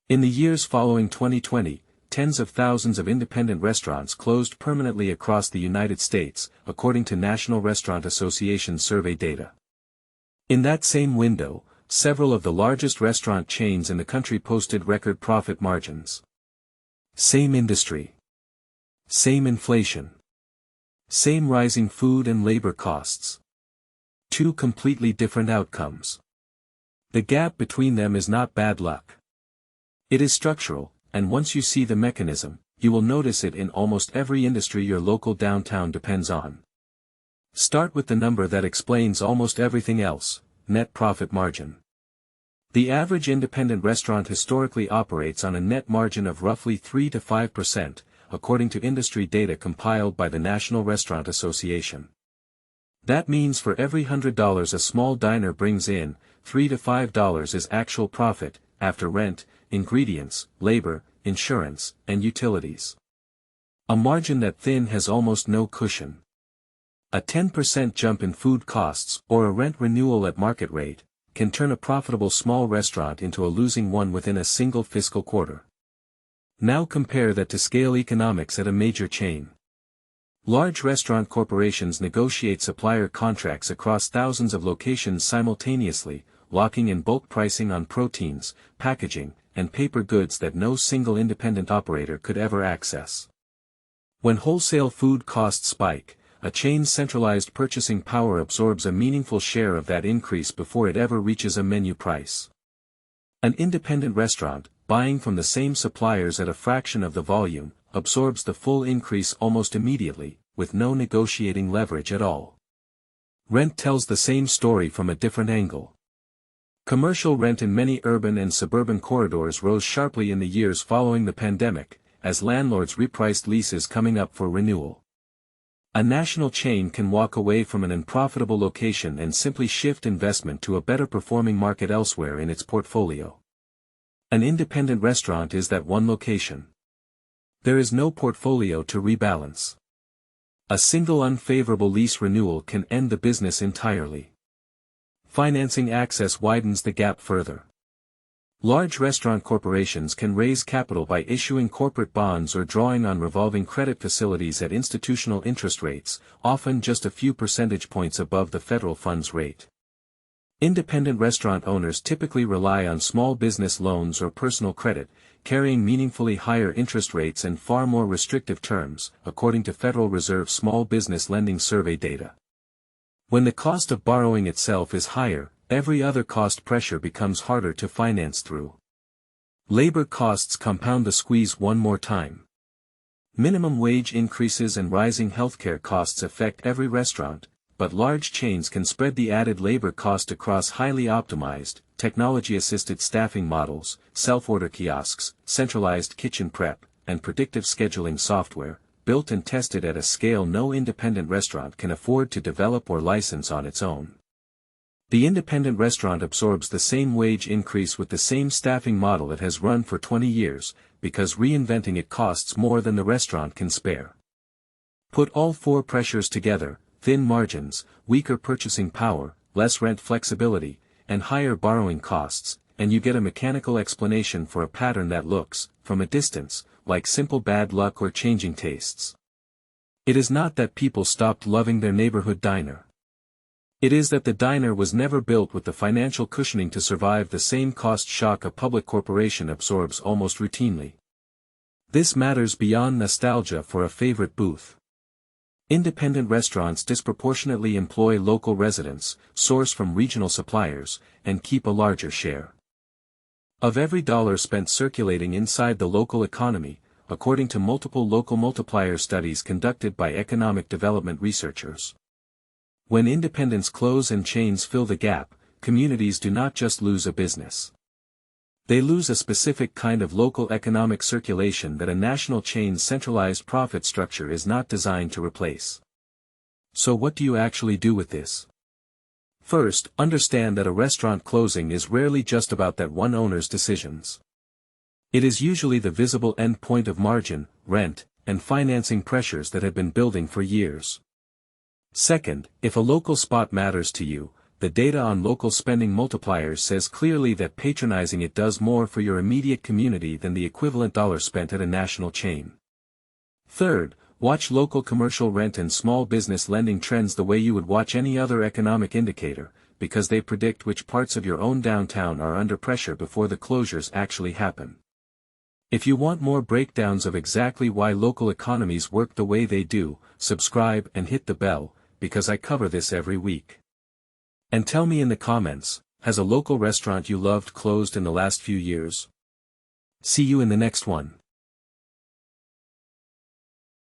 In the years following 2020, tens of thousands of independent restaurants closed permanently across the United States, according to National Restaurant Association survey data. In that same window, several of the largest restaurant chains in the country posted record profit margins. Same industry. Same inflation. Same rising food and labor costs. Two completely different outcomes. The gap between them is not bad luck. It is structural, and once you see the mechanism, you will notice it in almost every industry your local downtown depends on. Start with the number that explains almost everything else: net profit margin. The average independent restaurant historically operates on a net margin of roughly 3 to 5%, according to industry data compiled by the National Restaurant Association. That means for every $100 a small diner brings in, $3 to $5 is actual profit, after rent, ingredients, labor, insurance, and utilities. A margin that thin has almost no cushion. A 10% jump in food costs, or a rent renewal at market rate, can turn a profitable small restaurant into a losing one within a single fiscal quarter. Now compare that to scale economics at a major chain. Large restaurant corporations negotiate supplier contracts across thousands of locations simultaneously, locking in bulk pricing on proteins, packaging, and paper goods that no single independent operator could ever access. When wholesale food costs spike, a chain's centralized purchasing power absorbs a meaningful share of that increase before it ever reaches a menu price. An independent restaurant, buying from the same suppliers at a fraction of the volume, absorbs the full increase almost immediately, with no negotiating leverage at all. Rent tells the same story from a different angle. Commercial rent in many urban and suburban corridors rose sharply in the years following the pandemic, as landlords repriced leases coming up for renewal. A national chain can walk away from an unprofitable location and simply shift investment to a better performing market elsewhere in its portfolio. An independent restaurant is that one location. There is no portfolio to rebalance. A single unfavorable lease renewal can end the business entirely. Financing access widens the gap further. Large restaurant corporations can raise capital by issuing corporate bonds or drawing on revolving credit facilities at institutional interest rates, often just a few percentage points above the federal funds rate. Independent restaurant owners typically rely on small business loans or personal credit, carrying meaningfully higher interest rates and far more restrictive terms, according to Federal Reserve Small Business Lending Survey data. When the cost of borrowing itself is higher, every other cost pressure becomes harder to finance through. Labor costs compound the squeeze one more time. Minimum wage increases and rising healthcare costs affect every restaurant, but large chains can spread the added labor cost across highly optimized, technology-assisted staffing models, self-order kiosks, centralized kitchen prep, and predictive scheduling software, built and tested at a scale no independent restaurant can afford to develop or license on its own. The independent restaurant absorbs the same wage increase with the same staffing model it has run for 20 years, because reinventing it costs more than the restaurant can spare. Put all four pressures together: thin margins, weaker purchasing power, less rent flexibility, and higher borrowing costs, and you get a mechanical explanation for a pattern that looks, from a distance, like simple bad luck or changing tastes. It is not that people stopped loving their neighborhood diner. It is that the diner was never built with the financial cushioning to survive the same cost shock a public corporation absorbs almost routinely. This matters beyond nostalgia for a favorite booth. Independent restaurants disproportionately employ local residents, source from regional suppliers, and keep a larger share of every dollar spent circulating inside the local economy, according to multiple local multiplier studies conducted by economic development researchers. When independents close and chains fill the gap, communities do not just lose a business. They lose a specific kind of local economic circulation that a national chain's centralized profit structure is not designed to replace. So what do you actually do with this? First, understand that a restaurant closing is rarely just about that one owner's decisions. It is usually the visible end point of margin, rent, and financing pressures that have been building for years. Second, if a local spot matters to you, the data on local spending multipliers says clearly that patronizing it does more for your immediate community than the equivalent dollar spent at a national chain. Third, watch local commercial rent and small business lending trends the way you would watch any other economic indicator, because they predict which parts of your own downtown are under pressure before the closures actually happen. If you want more breakdowns of exactly why local economies work the way they do, subscribe and hit the bell, because I cover this every week. And tell me in the comments, has a local restaurant you loved closed in the last few years? See you in the next one.